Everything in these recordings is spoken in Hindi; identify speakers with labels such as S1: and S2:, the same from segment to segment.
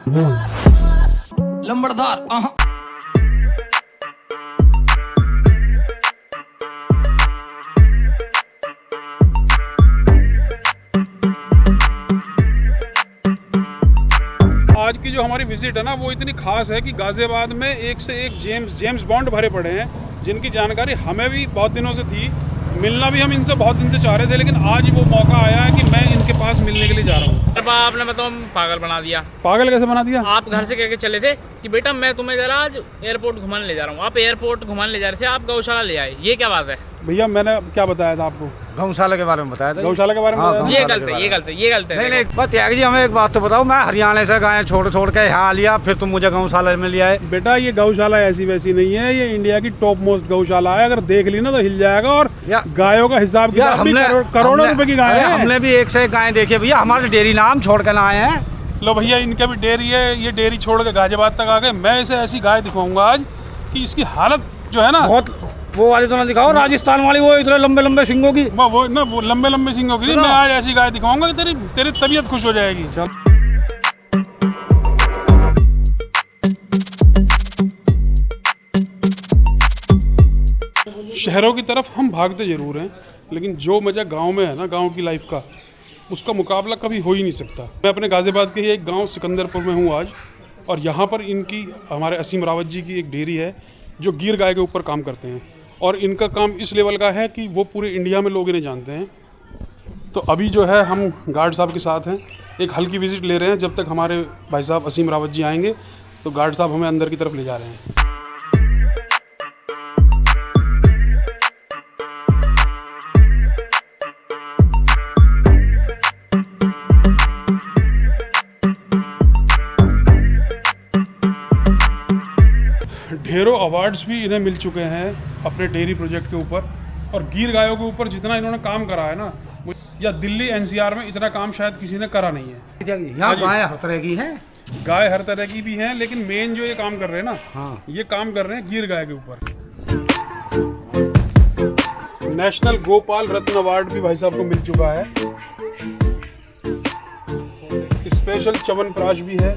S1: लंबड़दार
S2: आज की जो हमारी विजिट है ना वो इतनी खास है कि गाजियाबाद में एक से एक जेम्स बॉन्ड भरे पड़े हैं, जिनकी जानकारी हमें भी बहुत दिनों से थी। मिलना भी हम इनसे बहुत दिन से चाह रहे थे, लेकिन आज वो मौका आया है कि मैं इनके पास मिलने के लिए जा रहा हूँ।
S3: आपने मतलब पागल बना दिया।
S2: पागल कैसे बना दिया?
S3: आप घर से कह के चले थे कि बेटा मैं तुम्हें जरा आज एयरपोर्ट घुमाने ले जा रहा हूँ। आप एयरपोर्ट घुमाने ले जा रहे थे, आप गौशाला ले आए, ये क्या बात है?
S2: भैया मैंने क्या बताया था आपको?
S4: गौशाला के बारे में बताया था।
S2: गौशाला के बारे में बताया था?
S3: ये गलत है, ये गलत है, ये गलत है।
S4: नहीं बस त्याग जी हमें एक बात तो बताओ, मैं हरियाणा से गायें छोड़ के यहाँ लिया, फिर तुम मुझे गौशाला में ले आए।
S2: बेटा ये गौशाला ऐसी वैसी नहीं है, ये इंडिया की टॉप मोस्ट गौशाला है। अगर देख ली ना तो हिल जाएगा। और गायों का हिसाब
S4: यार
S2: करोड़ों रुपए की गाय है।
S4: हमने भी एक से एक गायें देखी भैया, हमारे डेयरी नाम छोड़ के ना आए हैं।
S2: लो भैया इनका भी डेयरी है, ये डेयरी छोड़ के गाजियाबाद तक आ गए। मैं इसे ऐसी गाय दिखाऊंगा आज कि इसकी हालत जो है ना,
S4: बहुत वो वाली तो ना दिखाओ, राजस्थान वाली वो इतने लंबे लंबे सिंगों की,
S2: वो लंबे लंबे सिंगों की नहीं। मैं आज ऐसी गाय दिखाऊंगा कि तेरी तबीयत खुश हो जाएगी। शहरों की तरफ हम भागते जरूर हैं, लेकिन जो मजा गांव में है ना, गांव की लाइफ का, उसका मुकाबला कभी हो ही नहीं सकता। मैं अपने गाजियाबाद के ही एक गांव सिकंदरपुर में हूं आज, और यहाँ पर इनकी हमारे असीम रावत जी की एक डेयरी है जो गिर गाय के ऊपर काम करते हैं। और इनका काम इस लेवल का है कि वो पूरे इंडिया में लोग इन्हें जानते हैं। तो अभी जो है हम गार्ड साहब के साथ हैं, एक हल्की विजिट ले रहे हैं। जब तक हमारे भाई साहब असीम रावत जी आएंगे तो गार्ड साहब हमें अंदर की तरफ ले जा रहे हैं। ढेरों अवार्ड्स भी इन्हें मिल चुके हैं अपने डेयरी प्रोजेक्ट के ऊपर। और गिर गायों के ऊपर जितना इन्होंने काम करा है ना, या दिल्ली एनसीआर में इतना काम शायद किसी ने करा नहीं है।
S4: यहाँ गाय हर तरह की हैं,
S2: गाय हर तरह की भी हैं, लेकिन मेन जो ये काम कर रहे हैं ना,
S4: हाँ,
S2: ये काम कर रहे हैं गिर गाय के ऊपर। नेशनल गोपाल रत्न अवार्ड भी भाई साहब को मिल चुका है। स्पेशल च्यवनप्राश भी है,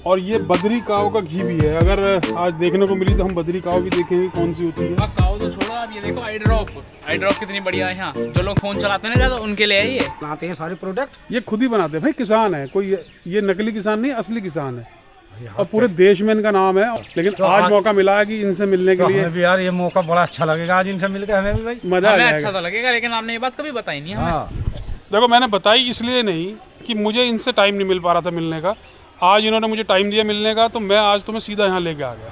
S2: और ये बद्री काव का घी भी है। अगर आज देखने को मिली तो हम बद्री काव भी देखेंगे कौन सी होती है।
S3: काव तो छोड़ो, आप ये देखो आई ड्रॉप कितनी बढ़िया है। यहाँ जो लोग फोन चलाते हैं ना ज़्यादा, उनके लिए है ये।
S4: बनाते हैं सारे प्रोडक्ट,
S2: ये खुद ही बनाते हैं भाई, किसान है कोई, ये नकली किसान नहीं, असली किसान है। और पूरे देश में इनका नाम है। लेकिन तो आज मौका मिला है कि इनसे मिलने के लिए।
S4: हमें भी यार ये मौका बड़ा अच्छा लगेगा आज इनसे मिलकर, हमें भी भाई
S2: मजा आ जाएगा।
S3: अच्छा तो लगेगा, लेकिन आपने ये बात कभी बताई नहीं हमें।
S2: देखो मैंने बताई इसलिए नहीं कि मुझे इनसे टाइम नहीं मिल पा रहा था मिलने का। आज इन्होंने मुझे टाइम दिया मिलने का, तो मैं आज तुम्हें सीधा यहाँ लेके आ गया।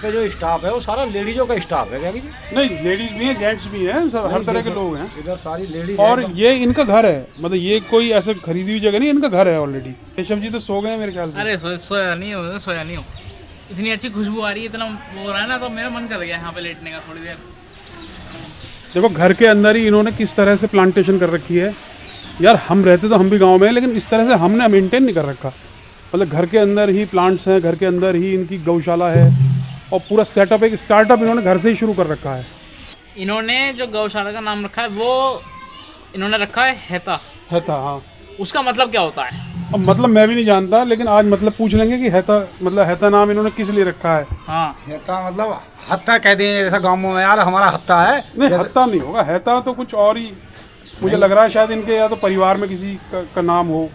S4: जो स्टाफ है वो सारा लेडीजों का स्टाफ है क्या?
S2: नहीं, लेडीज भी हैं, जेंट्स भी हैं, सब हर तरह के लोग हैं
S4: इधर, सारी लेडीज।
S2: और ये इनका घर है, मतलब ये कोई ऐसे खरीदी हुई जगह नहीं, इनका घर है ऑलरेडी। केशव जी तो सो गए मेरे ख्याल से।
S3: अरे सोया नहीं हो। इतनी अच्छी खुशबू आ रही है, इतना वो हो रहा है ना, तो मेरा मन कर गया यहाँ पे लेटने का थोड़ी देर।
S2: देखो घर के अंदर ही इन्होंने किस तरह से प्लांटेशन कर रखी है। यार हम रहते तो हम भी गांव में हैं, लेकिन इस तरह से हमने मेंटेन नहीं कर रखा। मतलब घर के अंदर ही प्लांट्स हैं, घर के अंदर ही इनकी गौशाला है, और पूरा सेटअप, एक स्टार्टअप इन्होंने घर से ही शुरू कर रखा है।
S3: इन्होंने जो गौशाला का नाम रखा है वो इन्होंने रखा है हेता।
S2: हेता, हाँ।
S3: उसका मतलब क्या होता है?
S2: अब मतलब मैं भी नहीं जानता, लेकिन आज मतलब पूछ लेंगे कि हेता मतलब हेता नाम इन्होंने किस लिए रखा है।
S3: हाँ,
S4: हेता मतलब हत्ता कहते हैं जैसा गाँवों में, यार हमारा हत्ता है।
S2: नहीं, हत्ता नहीं होगा, हेता तो कुछ और ही मुझे लग रहा है। शायद इनके या तो परिवार में किसी का नाम हो।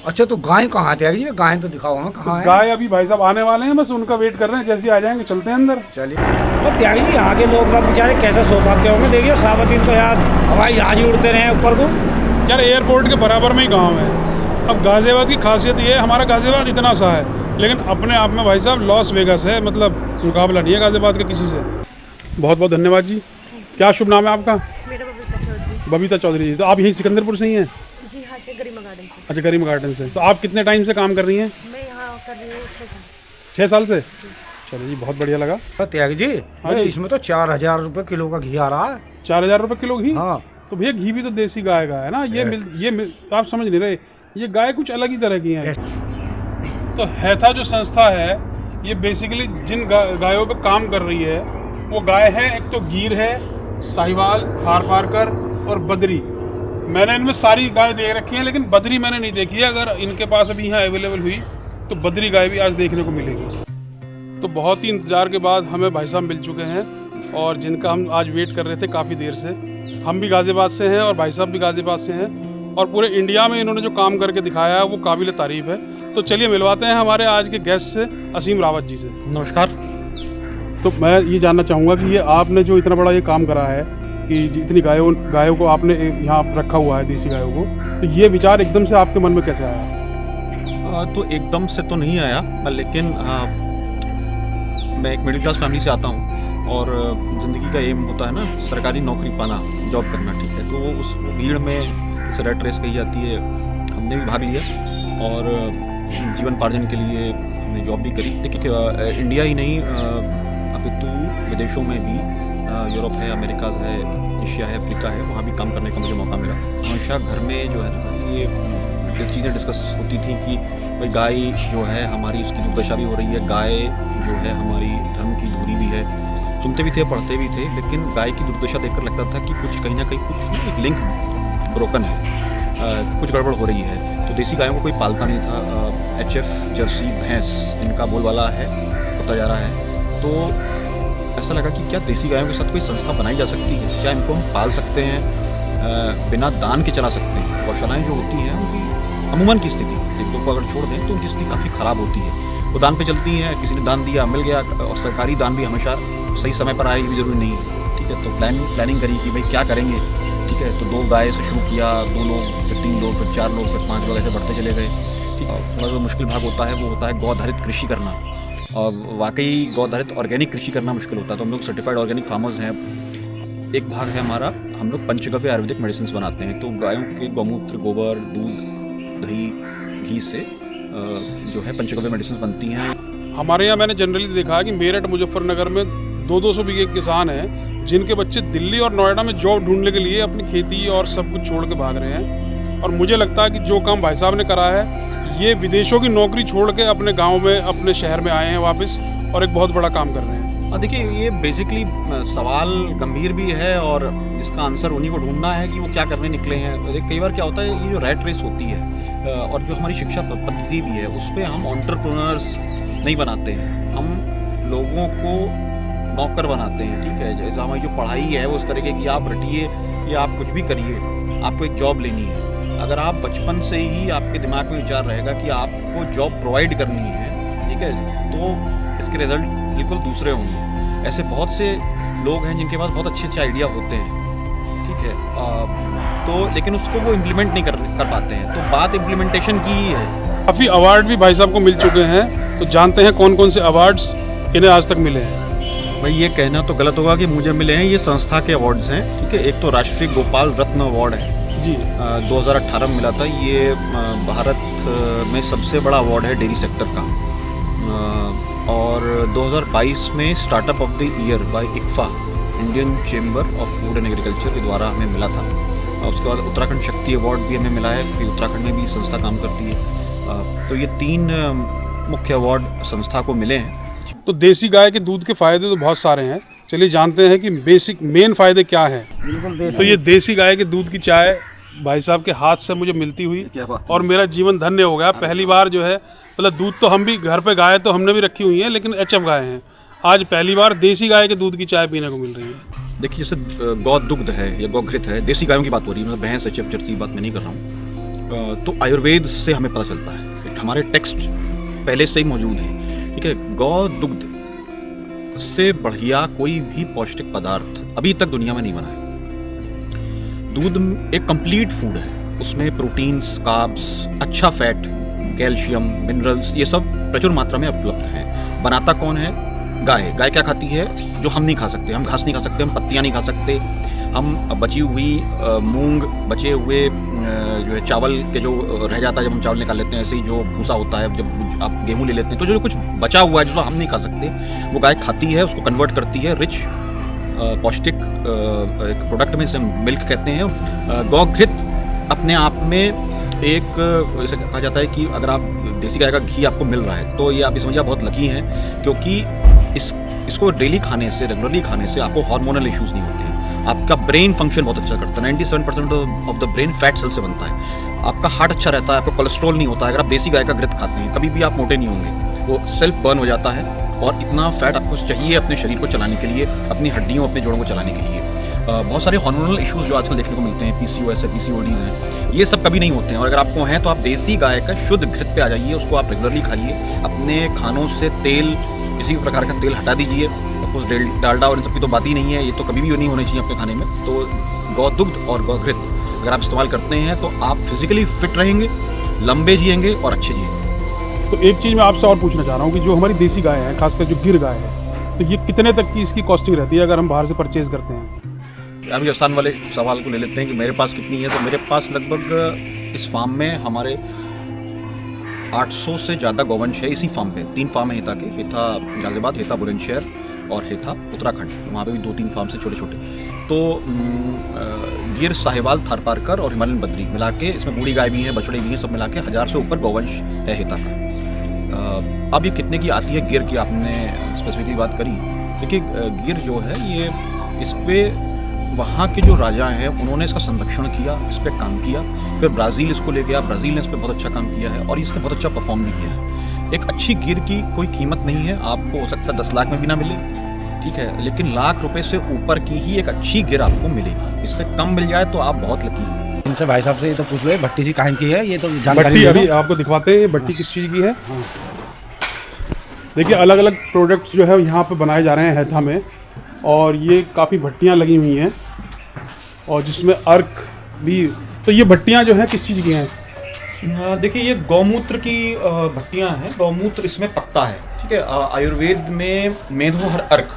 S4: अच्छा तो गाय कहाँ थे? गाय तो दिखाओ हमें कहाँ है।
S2: गाय अभी भाई साहब आने वाले हैं, बस उनका वेट कर रहे हैं। जैसे आ जाएंगे चलते हैं अंदर।
S4: चलिए। तो त्यागी यहाँ के लोग बाग बेचारे कैसे सो पाते होंगे? देखिए सारा दिन तो यार हवाई जहाज ही उड़ते रहे ऊपर को।
S2: यार एयरपोर्ट के बराबर में ही गाँव है। अब गाजियाबाद की खासियत ये है, हमारा गाजियाबाद इतना सा है, लेकिन अपने आप में भाई साहब लॉस वेगास है। मतलब मुकाबला नहीं है गाजियाबाद का किसी से। बहुत बहुत धन्यवाद जी। क्या शुभ नाम है आपका?
S5: मेरा बबीता चौधरी।
S2: बबीता चौधरी जी। तो आप यहीं सिकंदरपुर से ही हैं?
S5: जी हाँ, से गरिमा गार्डन से।
S2: अच्छा, गरिमा गार्डन से। तो आप कितने टाइम से काम कर रही हैं?
S5: मैं यहाँ कर रही हूँ 6 साल से।
S2: 6 साल से? चलो जी, बहुत बढ़िया लगा।
S4: त्यागी जी,
S2: हाँ जी।
S4: इसमें तो 4000 रुपये किलो का घी आ रहा है।
S2: 4000 रुपये किलो घी?
S4: हाँ।
S2: तो भैया घी भी तो देसी गाय का है ना। आप समझ नहीं रहे, ये गाय कुछ अलग ही तरह की है। तो हेथा जो संस्था है ये बेसिकली जिन गायों पे काम कर रही है वो गाय है, एक तो गिर है, साहिवाल, थार पारकर और बद्री। मैंने इनमें सारी गाय देख रखी हैं, लेकिन बद्री मैंने नहीं देखी है। अगर इनके पास अभी यहाँ अवेलेबल हुई तो बद्री गाय भी आज देखने को मिलेगी। तो बहुत ही इंतज़ार के बाद हमें भाई साहब मिल चुके हैं और जिनका हम आज वेट कर रहे थे काफ़ी देर से। हम भी गाज़ियाबाद से हैं और भाई साहब भी गाज़ियाबाद से हैं और पूरे इंडिया में इन्होंने जो काम करके दिखाया है वो काबिल तारीफ़ है। तो चलिए मिलवाते हैं हमारे आज के गेस्ट से, असीम रावत जी से।
S4: नमस्कार।
S2: तो मैं ये जानना चाहूँगा कि ये आपने जो इतना बड़ा ये काम करा है कि इतनी गायों को आपने यहाँ रखा हुआ है, देसी गायों को, तो ये विचार एकदम से आपके मन में कैसे आया?
S1: तो एकदम से तो नहीं आया, लेकिन मैं एक मिडिल क्लास फैमिली से आता हूँ और ज़िंदगी का एम होता है ना सरकारी नौकरी पाना, जॉब करना, ठीक है। तो उस भीड़ में इसे रेट रेस कही जाती है, हमने भी भाग लिया और जीवनोपार्जन के लिए हमने जॉब भी करी। देखिए इंडिया ही नहीं अपितु विदेशों में भी, यूरोप है, अमेरिका है, एशिया है, अफ्रीका है, वहाँ भी काम करने का मुझे मौका मिला। हमेशा घर में जो है ये चीज़ें डिस्कस होती थी कि भाई गाय जो है हमारी, उसकी दुर्दशा भी हो रही है, गाय जो है हमारी धर्म की धुरी भी है। सुनते भी थे, पढ़ते भी थे, लेकिन गाय की दुर्दशा देखकर लगता था कि कुछ कहीं ना कहीं कुछ एक लिंक ब्रोकन है, कुछ गड़बड़ हो रही है। तो देसी गायों को कोई पालता नहीं था। HF जर्सी भैंस इनका बोलबाला है, होता जा रहा है। तो ऐसा लगा कि क्या देसी गायों के साथ कोई संस्था बनाई जा सकती है, क्या इनको हम पाल सकते हैं, बिना दान के चला सकते हैं। गौशालाएँ जो होती हैं उनकी अमूमन की स्थिति, एक दो को अगर छोड़ दें तो उनकी स्थिति काफ़ी ख़राब होती है। वो दान पे चलती हैं, किसी ने दान दिया मिल गया, और सरकारी दान भी हमेशा सही समय पर आए ये भी ज़रूरी नहीं है, ठीक है। तो प्लानिंग करी कि भाई क्या करेंगे, ठीक है। तो 2 गाय से शुरू किया, 2 लोग, फिर 3 लोग, फिर 4 लोग, फिर 5 लोग, ऐसे बढ़ते चले गए, ठीक है। थोड़ा जो मुश्किल भाग होता है वो होता है गौधारित कृषि करना, और वाकई गौधारित ऑर्गेनिक कृषि करना मुश्किल होता है। तो हम लोग सर्टिफाइड ऑर्गेनिक फार्मर्स हैं। एक भाग है हमारा, हम लोग पंचगव्य आयुर्वेदिक मेडिसिन बनाते हैं। तो गायों के गौमूत्र, गोबर, दूध, दही, घी से जो है पंचगव्य मेडिसिन बनती हैं।
S2: हमारे यहाँ मैंने जनरली देखा है कि मेरठ, मुजफ्फरनगर में 200-200 बीघे किसान हैं जिनके बच्चे दिल्ली और नोएडा में जॉब ढूंढने के लिए अपनी खेती और सब कुछ छोड़ के भाग रहे हैं। और मुझे लगता है कि जो काम भाई साहब ने करा है, ये विदेशों की नौकरी छोड़ के अपने गांव में, अपने शहर में आए हैं वापस और एक बहुत बड़ा काम कर रहे हैं।
S1: देखिए ये बेसिकली सवाल गंभीर भी है और इसका आंसर उन्हीं को ढूंढना है कि वो क्या करने निकले हैं। कई बार क्या होता है, ये जो रैट रेस होती है और जो हमारी शिक्षा पद्धति भी है, उस पर हम एंटरप्रेन्योर्स नहीं बनाते हैं, हम लोगों को नौकर बनाते हैं, ठीक है। जैसे हमारी जो पढ़ाई है वो उस तरीके की, आप रटिए या आप कुछ भी करिए, आपको एक जॉब लेनी है। अगर आप बचपन से ही आपके दिमाग में विचार रहेगा कि आपको जॉब प्रोवाइड करनी है, ठीक है, तो इसके रिजल्ट बिल्कुल दूसरे होंगे। ऐसे बहुत से लोग हैं जिनके पास बहुत अच्छे आइडिया होते हैं, ठीक है, तो लेकिन उसको वो इम्प्लीमेंट नहीं कर पाते हैं। तो बात इम्प्लीमेंटेशन की ही है।
S2: काफ़ी अवार्ड भी भाई साहब को मिल चुके हैं, तो जानते हैं कौन कौन से अवार्ड्स इन्हें आज तक मिले हैं।
S1: भाई ये कहना तो गलत होगा कि मुझे मिले हैं, ये संस्था के अवार्ड्स हैं, ठीक है। एक तो राष्ट्रीय गोपाल रत्न अवार्ड है
S2: जी,
S1: 2018 में मिला था। ये भारत में सबसे बड़ा अवार्ड है डेयरी सेक्टर का। और 2022 में startup of the year by ICFA, Indian chamber of food and agriculture, के द्वारा हमें मिला था। उसके बाद उत्तराखंड शक्ति अवार्ड भी हमें मिला है, क्योंकि उत्तराखंड में भी संस्था काम करती है। तो ये 3 मुख्य अवार्ड संस्था को मिले हैं।
S2: तो देसी गाय के दूध के फ़ायदे तो बहुत सारे हैं, चलिए जानते हैं कि बेसिक मेन फ़ायदे क्या हैं। तो ये देसी गाय के दूध की चाय भाई साहब के हाथ से मुझे मिलती हुई और मेरा जीवन धन्य हो गया। पहली बार जो है, मतलब दूध तो हम भी घर पे गाय तो हमने भी रखी हुई है, लेकिन HF गाय हैं। आज पहली बार देसी गाय के दूध की चाय पीने को मिल रही है।
S1: देखिए जैसे गौ दुग्ध है या गौघृत है, देसी गायों की बात हो रही है, मतलब भैंस, HF जर्सी की बात मैं नहीं कर रहा हूँ। तो आयुर्वेद से हमें पता चलता है, हमारे टेक्स्ट पहले से ही मौजूद है, ठीक है। गौ दुग्ध से बढ़िया कोई भी पौष्टिक पदार्थ अभी तक दुनिया में नहीं बना है। दूध एक कंप्लीट फूड है, उसमें प्रोटीन्स, कार्ब्स, अच्छा फैट, कैल्शियम, मिनरल्स, ये सब प्रचुर मात्रा में उपलब्ध है। बनाता कौन है? गाय। गाय क्या खाती है जो हम नहीं खा सकते? हम घास नहीं खा सकते, हम पत्तियाँ नहीं खा सकते, हम बची हुई मूंग, बचे हुए जो है चावल के जो रह जाता है, जब हम चावल निकाल लेते हैं, ऐसे ही जो भूसा होता है, जब आप गेहूँ ले लेते हैं, तो जो कुछ बचा हुआ है जो हम नहीं खा सकते, वो गाय खाती है, उसको कन्वर्ट करती है रिच पौष्टिक एक प्रोडक्ट में, जिसे मिल्क कहते हैं। गौघृत अपने आप में एक ऐसे कहा जाता है कि अगर आप देसी गाय का घी आपको मिल रहा है तो ये आप समझिए बहुत लकी हैं, क्योंकि इसको डेली खाने से, रेगुलरली खाने से आपको हार्मोनल इश्यूज़ नहीं होते हैं। आपका ब्रेन फंक्शन बहुत अच्छा करता है। 97% of the brain fat cell से बनता है। आपका हार्ट अच्छा रहता है, आपको कोलेस्ट्रॉल नहीं होता है। अगर आप देसी गाय का घृत खाते हैं कभी भी आप मोटे नहीं होंगे। वो सेल्फ बर्न हो जाता है और इतना फैट आपको चाहिए अपने शरीर को चलाने के लिए, अपनी हड्डियों, अपने जोड़ों को चलाने के लिए। बहुत सारे हार्मोनल इश्यूज़ जो आजकल देखने को मिलते हैं, PCOS है, PCODs हैं, ये सब कभी नहीं होते हैं। और अगर आपको हैं तो आप देसी गाय का शुद्ध घृत पे आ जाइए, उसको आप रेगुलरली खाइए। अपने खानों से तेल, किसी भी प्रकार का तेल हटा दीजिए। ऑफकोर्स डालडा और इन सब की तो बात ही नहीं है, ये तो कभी भी नहीं होनी चाहिए अपने खाने में। तो गौदुग्ध और गौघृत अगर आप इस्तेमाल करते हैं तो आप फिजिकली फिट रहेंगे, लंबे जिएंगे और अच्छे जिएंगे।
S2: तो एक चीज़ मैं आपसे और पूछना चाह रहा हूँ कि जो हमारी देसी गाय है, खासकर जो गिर गाय है, तो ये कितने तक की इसकी कॉस्टिंग रहती है अगर हम बाहर से परचेज करते हैं?
S1: अभी आसान वाले सवाल को ले लेते हैं कि मेरे पास कितनी है। तो मेरे पास लगभग इस फार्म में हमारे 800 से ज़्यादा गौवंश है इसी फार्म पे। 3 फार्म है हेता के, हेता गाजियाबाद, हेता बुलंदशहर और हेता उत्तराखंड। वहाँ पे भी 2-3 फार्म से छोटे छोटे। तो गिर, साहिवाल, थारपारकर और हिमालयन बद्री मिला के, इसमें बूढ़ी गाय भी है, बछड़े भी हैं, सब मिला के 1000 से ऊपर गौवंश है हेता का। अब ये कितने की आती है गिर की आपने स्पेसिफिकली बात करी। देखिए गिर जो है ये, इस पर वहाँ के जो राजा हैं उन्होंने इसका संरक्षण किया, इस पर काम किया। फिर ब्राज़ील इसको ले गया, ब्राज़ील ने इस पर बहुत अच्छा काम किया है और इसने बहुत अच्छा परफॉर्म भी किया है। एक अच्छी गिर की कोई कीमत नहीं है, आपको हो सकता है 10 लाख में भी ना मिले, ठीक है, लेकिन लाख रुपए से ऊपर की ही एक अच्छी गिर आपको मिलेगी। इससे कम मिल जाए तो आप बहुत लकी हैं।
S4: इनसे भाई साहब से ये तो पूछ लो, भट्टी सी काहे की है, ये तो जानकारी
S2: भट्टी अभी आपको दिखवाते हैं भट्टी किस चीज़ की है। देखिए अलग अलग प्रोडक्ट्स जो है यहाँ पे बनाए जा रहे हैं हेथा में, और ये काफ़ी भट्टियाँ लगी हुई हैं और जिसमें अर्क भी। तो ये भट्टियाँ जो हैं किस चीज़ की हैं?
S1: देखिए ये गौमूत्र की भट्टियाँ हैं। गौमूत्र इसमें पकता है, ठीक है। आयुर्वेद में मेधो हर अर्क,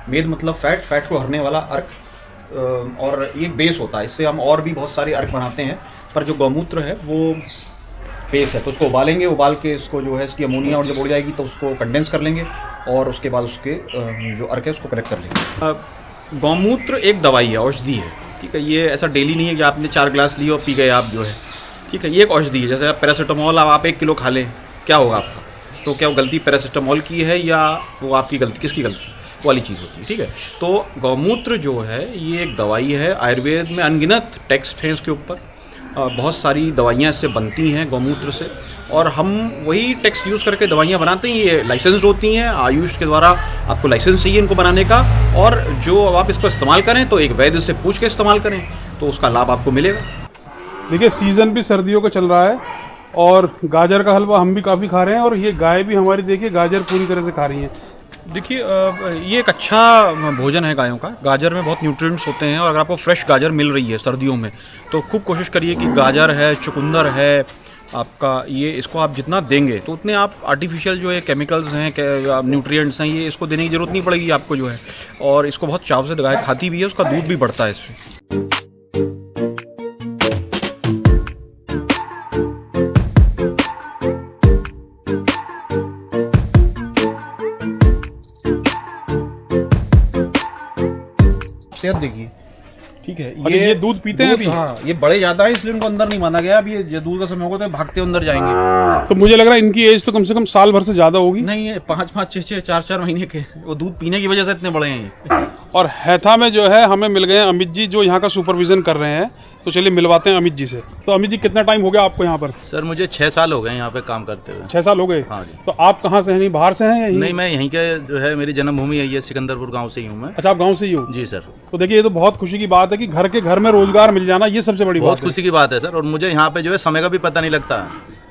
S1: मेद मतलब फैट, फैट को हरने वाला अर्क, और ये बेस होता है। इससे हम और भी बहुत सारे अर्क बनाते हैं, पर जो गौमूत्र है वो बेस है। तो उसको उबालेंगे, उबाल के इसको जो है इसकी अमोनिया और जब उड़ जाएगी तो उसको कंडेंस कर लेंगे और उसके बाद उसके जो अर्क है उसको कलेक्ट कर लेंगे। गौमूत्र एक दवाई है, औषधि है, ठीक है। ये ऐसा डेली नहीं है कि आपने 4 ग्लास लिए और पी गए आप, जो है, ठीक है। ये एक औषधि है। जैसे आप पैरासीटामोल आप 1 किलो खा लें, क्या होगा आपका? तो क्या वो गलती पैरासीटामोल की है या वो आपकी गलती, किसकी गलती वाली चीज़ होती है, ठीक है। तो गौमूत्र जो है ये एक दवाई है। आयुर्वेद में अनगिनत टेक्स्ट हैं इसके ऊपर, बहुत सारी दवाइयाँ इससे बनती हैं गौमूत्र से, और हम वही टेक्स्ट यूज़ करके दवाइयाँ बनाते हैं। ये लाइसेंस्ड होती हैं, आयुष के द्वारा आपको लाइसेंस चाहिए इनको बनाने का, और जो अब आप इसको इस्तेमाल करें तो एक वैद्य से पूछ के इस्तेमाल करें तो उसका लाभ आपको मिलेगा।
S2: देखिए सीज़न भी सर्दियों का चल रहा है और गाजर का हलवा हम भी काफ़ी खा रहे हैं, और ये गाय भी हमारी देखिए गाजर पूरी तरह से खा रही हैं।
S1: देखिए ये एक अच्छा भोजन है गायों का। गाजर में बहुत न्यूट्रिएंट्स होते हैं, और अगर आपको फ्रेश गाजर मिल रही है सर्दियों में तो खूब कोशिश करिए कि गाजर है, चुकंदर है आपका, ये इसको आप जितना देंगे तो उतने आप आर्टिफिशियल जो है केमिकल्स हैं, न्यूट्रिएंट्स हैं, ये इसको देने की ज़रूरत नहीं पड़ेगी आपको, जो है। और इसको बहुत चाव से गाय खाती भी है, उसका दूध भी बढ़ता है इससे। सेहत देखिए, ठीक है।
S2: ये दूध पीते हैं अभी?
S1: हाँ, ये बड़े ज़्यादा है इसलिए उनको अंदर नहीं माना गया। अब ये दूध का समय होगा तो भागते अंदर जाएंगे।
S2: तो मुझे लग रहा है इनकी एज तो कम से कम साल भर से ज़्यादा होगी।
S1: नहीं, ये 5-5, 6-6, 4-4 महीने के, वो दूध पीने की वजह से इतने बड़े हैं ये।
S2: और हेथा में जो है हमें मिल गए हैं अमित जी, जो यहाँ का सुपरविजन कर रहे हैं। तो चलिए मिलवाते हैं अमित जी से। तो अमित जी कितना टाइम हो गया आपको यहाँ पर?
S6: सर मुझे 6 साल हो गए यहाँ पे काम करते हुए।
S2: 6 साल हो गए?
S6: हाँ जी।
S2: तो आप कहाँ से हैं? नहीं बाहर से हैं या यहीं?
S6: नहीं, मैं यहीं के जो है, मेरी जन्मभूमि है ये सिकंदरपुर गांव से ही हूँ मैं।
S2: अच्छा, आप गांव से ही हो?
S6: जी सर।
S2: तो देखिए ये तो बहुत खुशी की बात है कि घर के घर में रोजगार मिल जाना, ये सबसे बड़ी
S6: बहुत
S2: बात है।
S6: खुशी की बात है सर। और मुझे यहाँ पे जो है समय का भी पता नहीं लगता।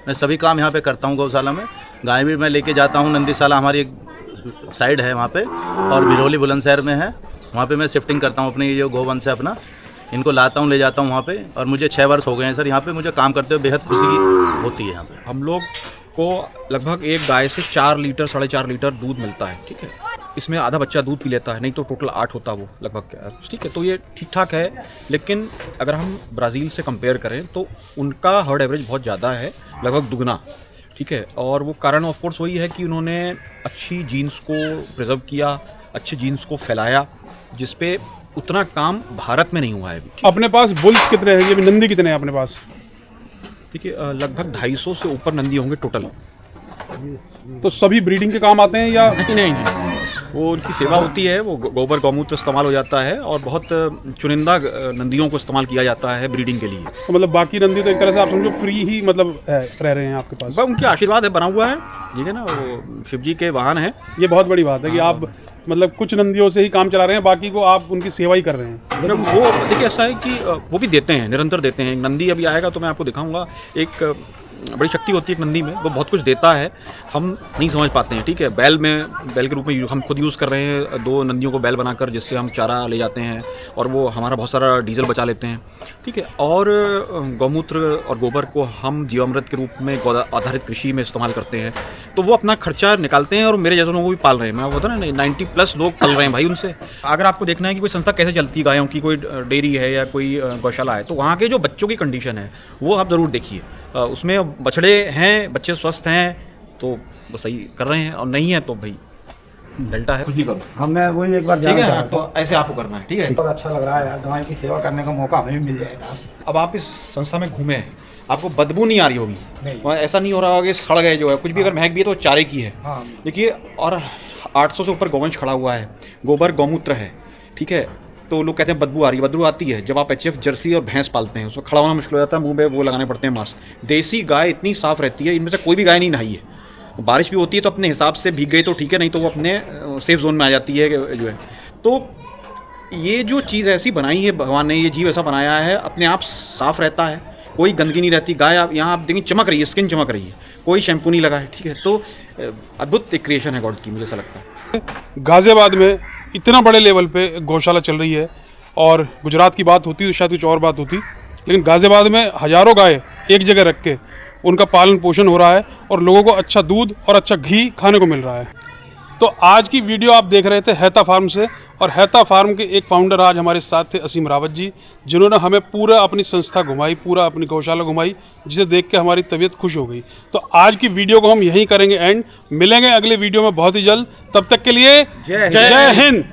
S6: मैं सभी काम यहाँ पे करता हूँ गौशाला में। गाय भी मैं लेके जाता हूँ, नंदीशाला हमारी एक साइड है वहाँ पे, और भिरोली बुलंदशहर में है, वहाँ पे मैं शिफ्टिंग करता हूँ अपनी जो गोवंश है अपना, इनको लाता हूँ, ले जाता हूँ वहाँ पे। और मुझे 6 वर्ष हो गए हैं सर यहाँ पे। मुझे काम करते हुए बेहद खुशी होती है यहाँ पे।
S1: हम लोग को लगभग एक गाय से 4 लीटर 4.5 लीटर दूध मिलता है, ठीक है। इसमें आधा बच्चा दूध पी लेता है, नहीं तो टोटल 8 होता वो लगभग, ठीक है। तो ये ठीक ठाक है। लेकिन अगर हम ब्राज़ील से कंपेयर करें तो उनका हर्ड एवरेज बहुत ज़्यादा है, लगभग दुगना, ठीक है। और वो कारण ऑफ कोर्स वही है कि उन्होंने अच्छी जीन्स को प्रिजर्व किया, अच्छे जीन्स को फैलाया, जिसपे उतना काम भारत में नहीं हुआ है अभी।
S2: अपने पास बुल्स कितने हैं? ये नंदी कितने हैं अपने पास?
S1: देखिए लगभग 250 से ऊपर नंदी होंगे टोटल।
S2: तो सभी ब्रीडिंग के काम आते हैं या?
S1: नहीं, वो उनकी सेवा होती है, वो गोबर गौमूत्र इस्तेमाल हो जाता है और बहुत चुनिंदा नंदियों को इस्तेमाल किया जाता है ब्रीडिंग के लिए।
S2: तो मतलब बाकी नंदी तो एक तरह से आप समझो फ्री ही मतलब रह रहे हैं आपके पास?
S1: बस उनके आशीर्वाद है, बना हुआ है, ठीक है ना, वो शिव जी के वाहन है।
S2: ये बहुत बड़ी बात है कि आप मतलब कुछ नंदियों से ही काम चला रहे हैं, बाकी को आप उनकी सेवा ही कर रहे हैं।
S1: वो देखिए ऐसा है कि वो भी देते हैं, निरंतर देते हैं। नंदी अभी आएगा तो मैं आपको दिखाऊंगा, एक बड़ी शक्ति होती है एक नंदी में, वो बहुत कुछ देता है, हम नहीं समझ पाते हैं, ठीक है। बैल के रूप में हम खुद यूज़ कर रहे हैं 2 नंदियों को बैल बनाकर, जिससे हम चारा ले जाते हैं और वो हमारा बहुत सारा डीजल बचा लेते हैं, ठीक है। और गौमूत्र और गोबर को हम जीवामृत के रूप में गौ आधारित कृषि में इस्तेमाल करते हैं, तो वो अपना खर्चा निकालते हैं और मेरे जैसे लोगों को भी पाल रहे हैं। मैं बोलता ना 90+ लोग पल रहे हैं भाई उनसे। अगर आपको देखना है कि कोई संस्था कैसे चलती है, गायों की कोई डेयरी है या कोई गौशाला है, तो वहाँ के जो बच्चों की कंडीशन है वो आप ज़रूर देखिए। उसमें बछड़े हैं, बच्चे स्वस्थ हैं तो वो सही कर रहे हैं, और नहीं है तो भाई डेल्टा है, कुछ नहीं करो।
S4: हमें वही एक बार
S1: ठीक है, तो ऐसे आपको करना है, ठीक है।
S4: बहुत अच्छा लग रहा है यार, गाय की सेवा करने का मौका हमें भी मिल जाएगा।
S1: अब आप इस संस्था में घूमे, आपको बदबू नहीं आ रही होगी,
S4: नहीं।
S1: वहाँ ऐसा नहीं हो रहा होगा कि सड़ गए जो है, कुछ भी अगर महक भी है तो चारे की है।
S4: हाँ।
S1: देखिए, और 800 से ऊपर गौवंश खड़ा हुआ है, गोबर गौमूत्र है, ठीक है। तो लोग कहते हैं बदबू आ रही है, बदबू आती है जब आप HF जर्सी और भैंस पालते हैं, उसमें खड़ा होना मुश्किल हो जाता है, मुंह पे वो लगाने पड़ते हैं मास्क। देसी गाय इतनी साफ रहती है, इनमें से कोई भी गाय नहीं नहाई है। बारिश भी होती है तो अपने हिसाब से भीग गई तो ठीक है, नहीं तो वो अपने सेफ जोन में आ जाती है जो है। तो ये जो चीज़ ऐसी बनाई है भगवान ने, ये जीव ऐसा बनाया है, अपने आप साफ रहता है, कोई गंदगी नहीं रहती। गाय आप यहाँ आप देखें चमक रही है, स्किन चमक रही है, कोई शैम्पू नहीं लगा है, ठीक है। तो अद्भुत एक क्रिएशन है गॉड की, मुझे ऐसा लगता है।
S2: गाज़ियाबाद में इतना बड़े लेवल पे गौशाला चल रही है, और गुजरात की बात होती तो शायद कुछ और बात होती, लेकिन गाज़ियाबाद में हज़ारों गाय एक जगह रख के उनका पालन पोषण हो रहा है और लोगों को अच्छा दूध और अच्छा घी खाने को मिल रहा है। तो आज की वीडियो आप देख रहे थे हैता फार्म से, और हैता फार्म के एक फाउंडर आज हमारे साथ थे असीम रावत जी, जिन्होंने हमें पूरा अपनी संस्था घुमाई, पूरा अपनी गौशाला घुमाई, जिसे देख के हमारी तबीयत खुश हो गई। तो आज की वीडियो को हम यहीं करेंगे एंड, मिलेंगे अगले वीडियो में बहुत ही जल्द। तब तक के लिए जय हिंद।